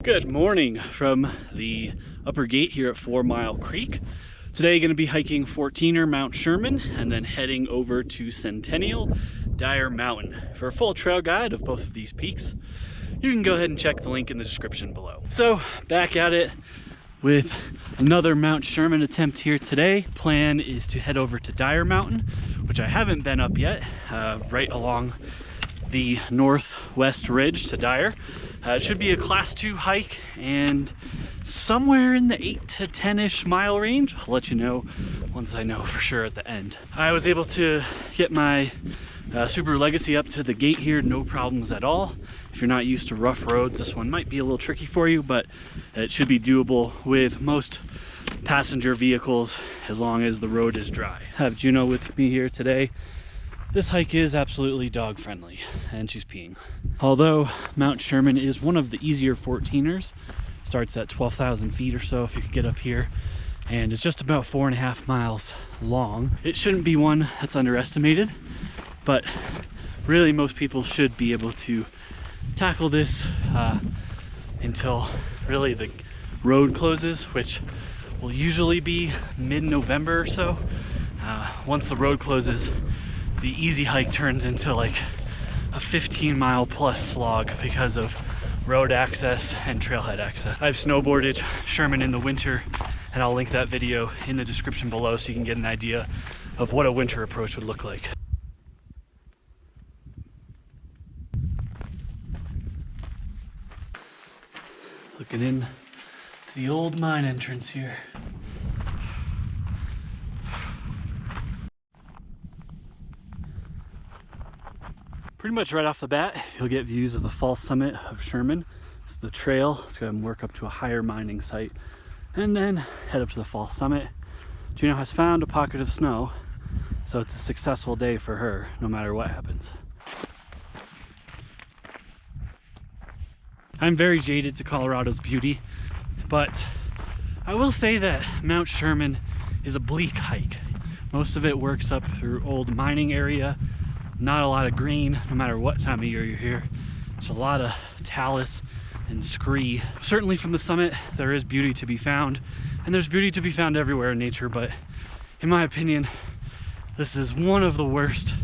Good morning from the upper gate here at 4 Mile Creek. Today going to be hiking 14er Mount Sherman and then heading over to Centennial, Dyer Mountain. For a full trail guide of both of these peaks, you can go ahead and check the link in the description below. So back at it with another Mount Sherman attempt here today. Plan is to head over to Dyer Mountain, which I haven't been up yet, right along the northwest ridge to Dyer. It should be a class 2 hike and somewhere in the 8 to 10-ish mile range. I'll let you know once I know for sure at the end. I was able to get my Subaru Legacy up to the gate here, no problems at all. If you're not used to rough roads, this one might be a little tricky for you, but it should be doable with most passenger vehicles as long as the road is dry. I have Juno with me here today. This hike is absolutely dog friendly, and she's peeing. Although Mount Sherman is one of the easier 14ers, starts at 12,000 feet or so if you could get up here, and it's just about 4.5 miles long. It shouldn't be one that's underestimated, but really most people should be able to tackle this until really the road closes, which will usually be mid-November or so. Once the road closes, the easy hike turns into like a 15-mile plus slog because of road access and trailhead access. I've snowboarded Sherman in the winter, and I'll link that video in the description below so you can get an idea of what a winter approach would look like. Looking in to the old mine entrance here. Pretty much right off the bat, you'll get views of the false summit of Sherman. It's the trail. Let's go ahead and work up to a higher mining site and then head up to the false summit. Juno has found a pocket of snow, so it's a successful day for her, no matter what happens. I'm very jaded to Colorado's beauty, but I will say that Mount Sherman is a bleak hike. Most of it works up through old mining area. Not a lot of green, no matter what time of year you're here. It's a lot of talus and scree. Certainly from the summit, there is beauty to be found, and there's beauty to be found everywhere in nature, but in my opinion, this is one of the worst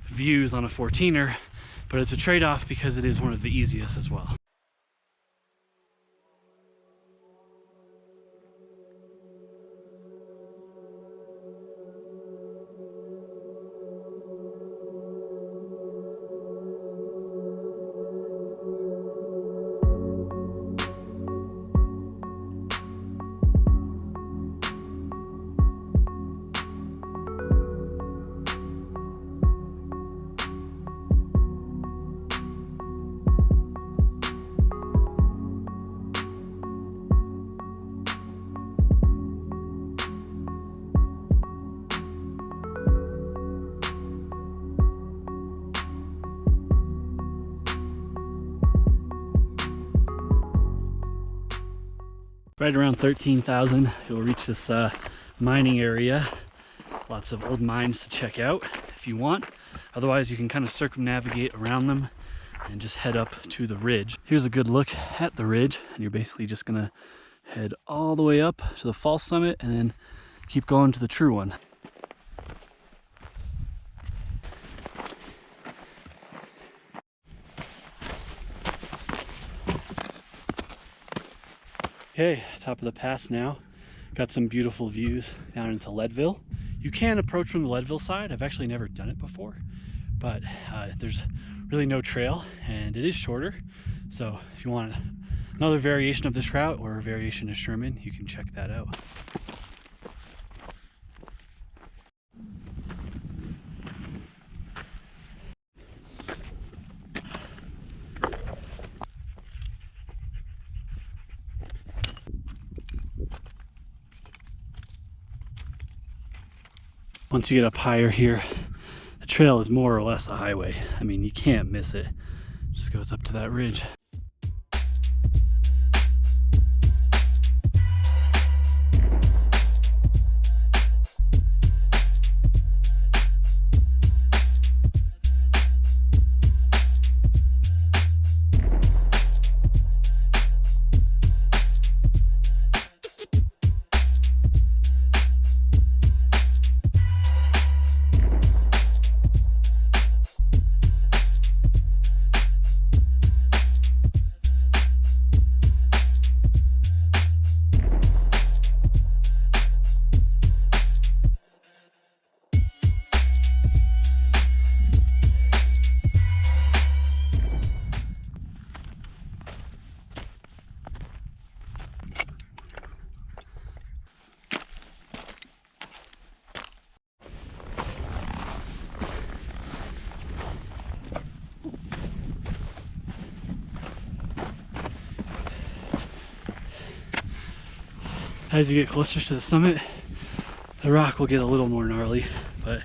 views on a 14er, but it's a trade-off because it is one of the easiest as well. Right around 13,000, you'll reach this mining area. Lots of old mines to check out if you want. Otherwise, you can kind of circumnavigate around them and just head up to the ridge. Here's a good look at the ridge, and you're basically just gonna head all the way up to the false summit and then keep going to the true one. Okay, top of the pass now. Got some beautiful views down into Leadville. You can approach from the Leadville side. I've actually never done it before, but there's really no trail and it is shorter. So if you want another variation of this route or a variation of Sherman, you can check that out. Once you get up higher here, the trail is more or less a highway. I mean, you can't miss it. It just goes up to that ridge. As you get closer to the summit, the rock will get a little more gnarly, but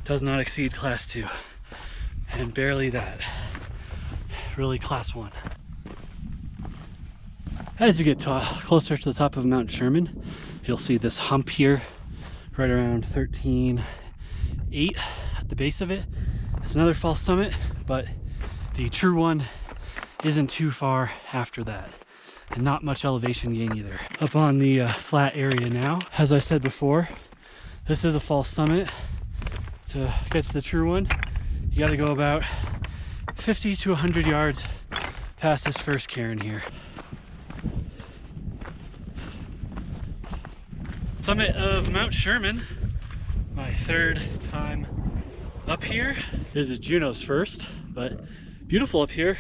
does not exceed class 2, and barely that. Really class 1. As you get closer to the top of Mount Sherman, you'll see this hump here, right around 13.8 at the base of it. It's another false summit, but the true one isn't too far after that, and not much elevation gain either. Up on the flat area now, as I said before, this is a false summit. To get to the true one, you got to go about 50 to 100 yards past this first cairn here. Summit of Mount Sherman, my 3rd time up here. This is Juno's first, but beautiful up here.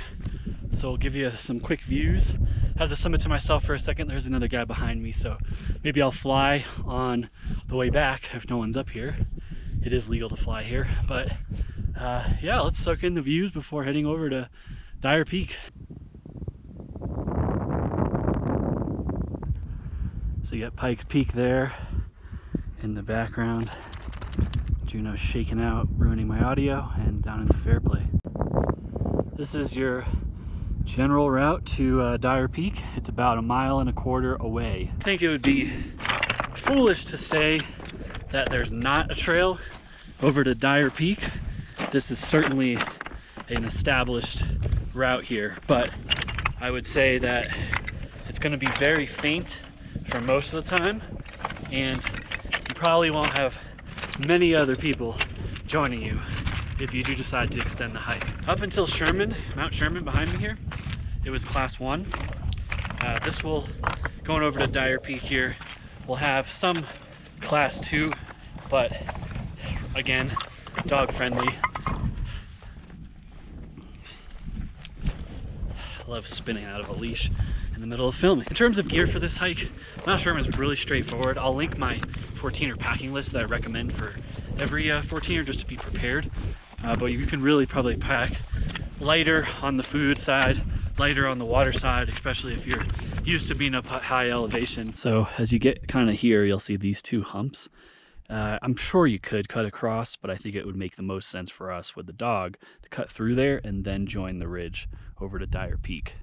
So I'll give you some quick views. I have the summit to myself for a second. There's another guy behind me, so maybe I'll fly on the way back if no one's up here. It is legal to fly here, but yeah, let's soak in the views before heading over to Dyer Peak. So you got Pikes Peak there in the background. Juno's shaking out, ruining my audio, and down into Fairplay. This is your general route to Dyer Peak. It's about 1.25 miles away. I think it would be foolish to say that there's not a trail over to Dyer Peak. This is certainly an established route here, but I would say that it's going to be very faint for most of the time, and you probably won't have many other people joining you if you do decide to extend the hike. Up until Sherman, Mount Sherman behind me here, it was class 1. This will, going over to Dyer Peak here, will have some class 2, but again, dog friendly. I love spinning out of a leash in the middle of filming. In terms of gear for this hike, Mount Sherman is really straightforward. I'll link my 14er packing list that I recommend for every 14er just to be prepared. But you can really probably pack lighter on the food side, lighter on the water side, especially if you're used to being up high elevation. So as you get kind of here, you'll see these 2 humps. I'm sure you could cut across, but I think it would make the most sense for us with the dog to cut through there and then join the ridge over to Dyer Peak.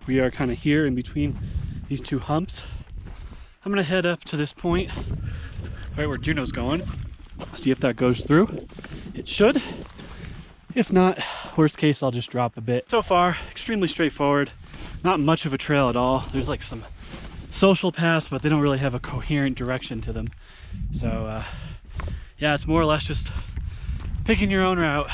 We are kind of here in between these 2 humps. I'm gonna head up to this point, right where Juno's going. See if that goes through. It should. If not, worst case, I'll just drop a bit. So far, extremely straightforward. Not much of a trail at all. There's like some social paths, but they don't really have a coherent direction to them. So yeah, it's more or less just picking your own route.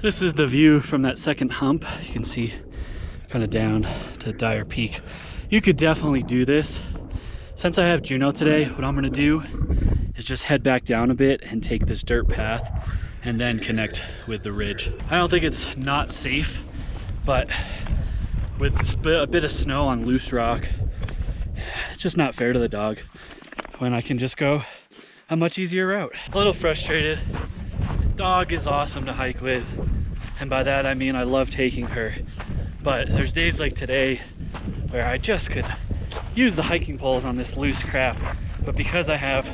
This is the view from that second hump. You can see kind of down to Dyer Peak. You could definitely do this. Since I have Juno today, what I'm gonna do is just head back down a bit and take this dirt path and then connect with the ridge. I don't think it's not safe, but with a bit of snow on loose rock, it's just not fair to the dog when I can just go a much easier route. A little frustrated. Dog is awesome to hike with, and by that I mean I love taking her, but there's days like today where I just could use the hiking poles on this loose crap, but because I have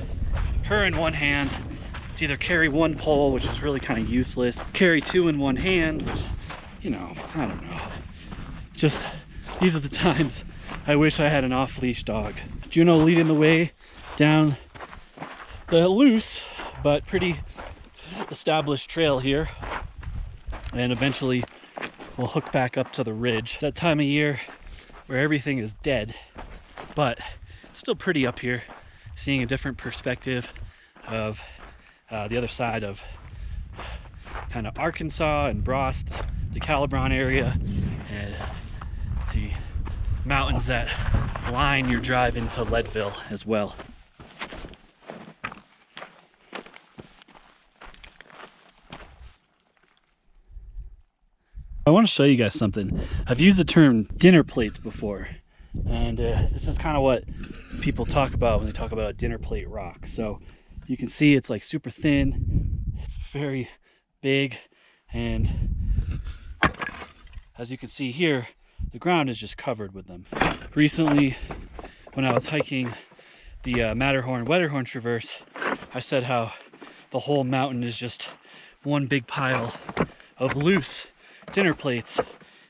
her in one hand, it's either carry 1 pole, which is really kind of useless, carry 2 in one hand, which, you know, I don't know. Just, these are the times I wish I had an off-leash dog. Juno leading the way down the loose but pretty established trail here, and eventually we'll hook back up to the ridge. That time of year where everything is dead, but it's still pretty up here seeing a different perspective of the other side of kind of Arkansas and Brost, the Calibron area, and the mountains that line your drive into Leadville as well. I want to show you guys something. I've used the term dinner plates before, and this is kind of what people talk about when they talk about a dinner plate rock. So you can see it's like super thin, it's very big, and as you can see here, the ground is just covered with them. Recently, when I was hiking the Matterhorn-Wetterhorn Traverse, I said how the whole mountain is just one big pile of loose dinner plates.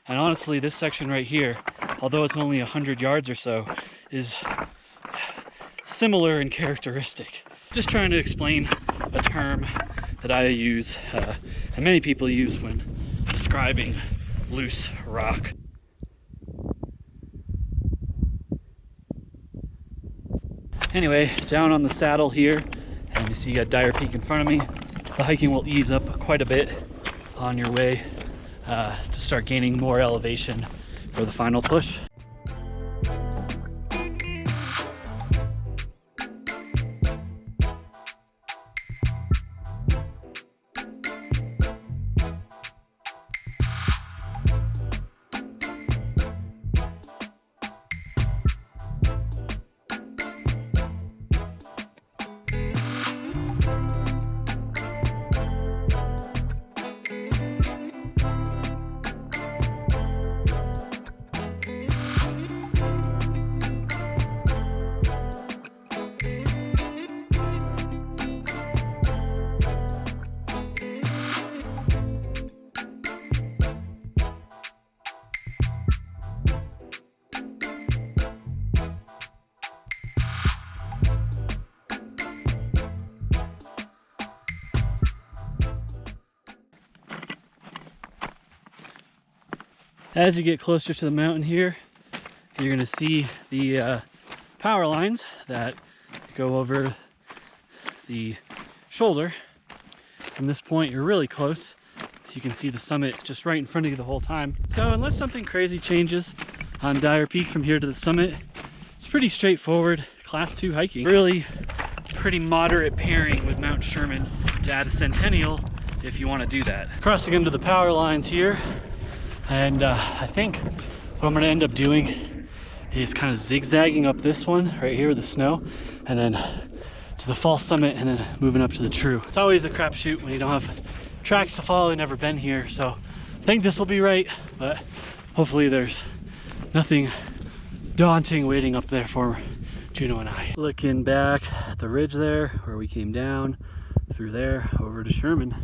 And honestly, this section right here, although it's only 100 yards or so, is similar in characteristic. Just trying to explain a term that I use and many people use when describing loose rock. Anyway, down on the saddle here, and you see you got Dyer Peak in front of me. The hiking will ease up quite a bit on your way to start gaining more elevation for the final push. As you get closer to the mountain here, you're going to see the power lines that go over the shoulder. From this point, you're really close. You can see the summit just right in front of you the whole time. So unless something crazy changes on Dyer Peak from here to the summit, it's pretty straightforward class 2 hiking. Really pretty moderate pairing with Mount Sherman to add a Centennial if you want to do that. Crossing under the power lines here, and I think what I'm going to end up doing is kind of zigzagging up this one right here with the snow, and then to the false summit, and then moving up to the true. It's always a crapshoot when you don't have tracks to follow. I've never been here, so I think this will be right, but hopefully there's nothing daunting waiting up there for Juno and I. Looking back at the ridge there where we came down through there over to Sherman,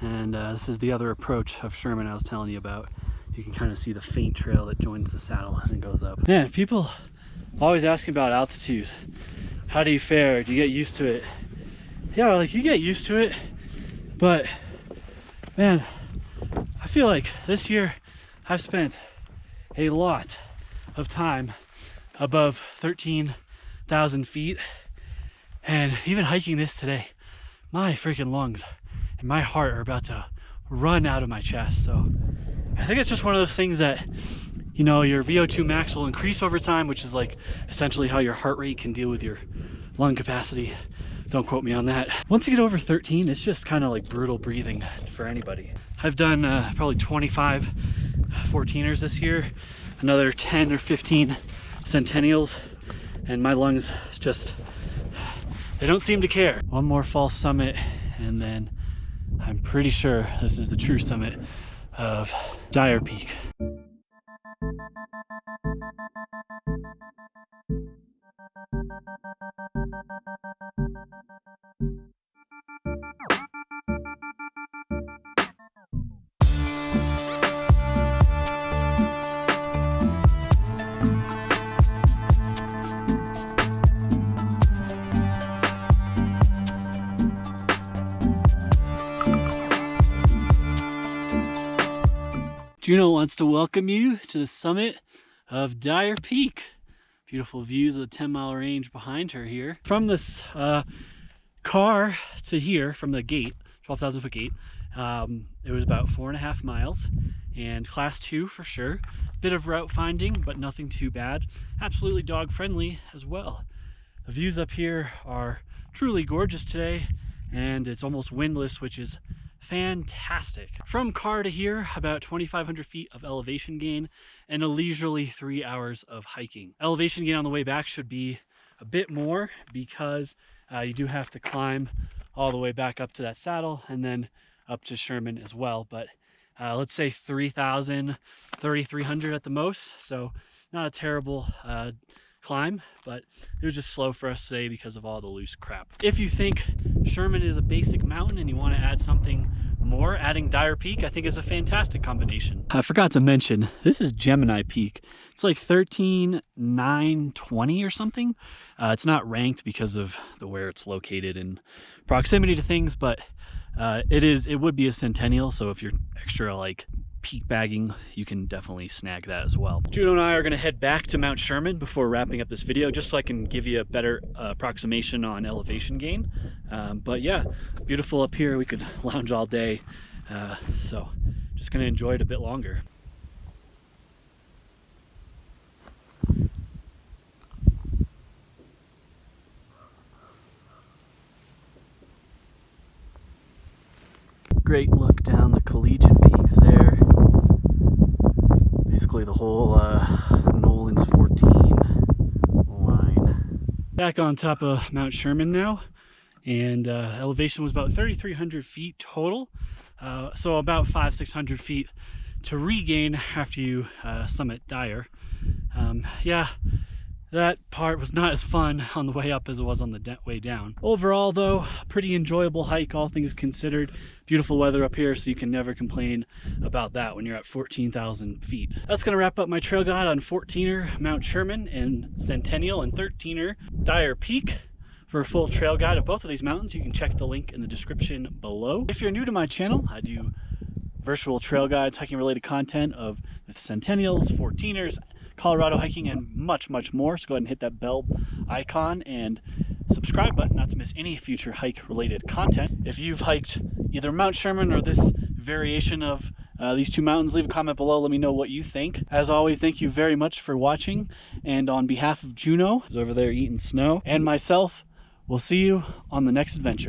and this is the other approach of Sherman I was telling you about. You can kind of see the faint trail that joins the saddle and goes up. Man, people always asking about altitude. How do you fare? Do you get used to it? Yeah, like you get used to it, but man, I feel like this year I've spent a lot of time above 13,000 feet, and even hiking this today, my freaking lungs and my heart are about to run out of my chest. So I think it's just one of those things that, you know, your VO2 max will increase over time, which is like essentially how your heart rate can deal with your lung capacity. Don't quote me on that. Once you get over 13, it's just kind of like brutal breathing for anybody. I've done probably 25 14ers this year, another 10 or 15 Centennials, and my lungs just, they don't seem to care. One more false summit, and then I'm pretty sure this is the true summit of Dyer Peak. Juno wants to welcome you to the summit of Dyer Peak. Beautiful views of the 10-mile range behind her here. From this car to here, from the gate, 12,000 foot gate, it was about 4.5 miles, and class 2 for sure. Bit of route finding, but nothing too bad. Absolutely dog friendly as well. The views up here are truly gorgeous today, and it's almost windless, which is fantastic. From car to here, about 2,500 feet of elevation gain and a leisurely 3 hours of hiking. Elevation gain on the way back should be a bit more because you do have to climb all the way back up to that saddle and then up to Sherman as well. But let's say 3,000, 3,300 at the most. So not a terrible climb, but it was just slow for us today because of all the loose crap. If you think Sherman is a basic mountain and you want to add something more, adding Dyer Peak I think is a fantastic combination. I forgot to mention, this is Gemini Peak. It's like 13,920 or something. It's not ranked because of where it's located in proximity to things, but it would be a Centennial, so if you're extra like peak bagging, you can definitely snag that as well. Juno and I are going to head back to Mount Sherman before wrapping up this video, just so I can give you a better approximation on elevation gain. But yeah, beautiful up here. We could lounge all day, so just going to enjoy it a bit longer. Great look down the Collegian Peaks there. Basically the whole Nolan's 14 line. Back on top of Mount Sherman now, and elevation was about 3,300 feet total. So about 500-600 feet to regain after you summit Dyer. Yeah, that part was not as fun on the way up as it was on the way down. Overall though, pretty enjoyable hike, all things considered. Beautiful weather up here, so you can never complain about that when you're at 14,000 feet. That's gonna wrap up my trail guide on 14er Mount Sherman and Centennial, and 13er Dyer Peak. For a full trail guide of both of these mountains, you can check the link in the description below. If you're new to my channel, I do virtual trail guides, hiking related content of the Centennials, 14ers, Colorado hiking, and much more. So go ahead and hit that bell icon and subscribe button not to miss any future hike related content. If you've hiked either Mount Sherman or this variation of these two mountains, leave a comment below. Let me know what you think. As always, thank you very much for watching. And on behalf of Juno, who's over there eating snow, and myself, we'll see you on the next adventure.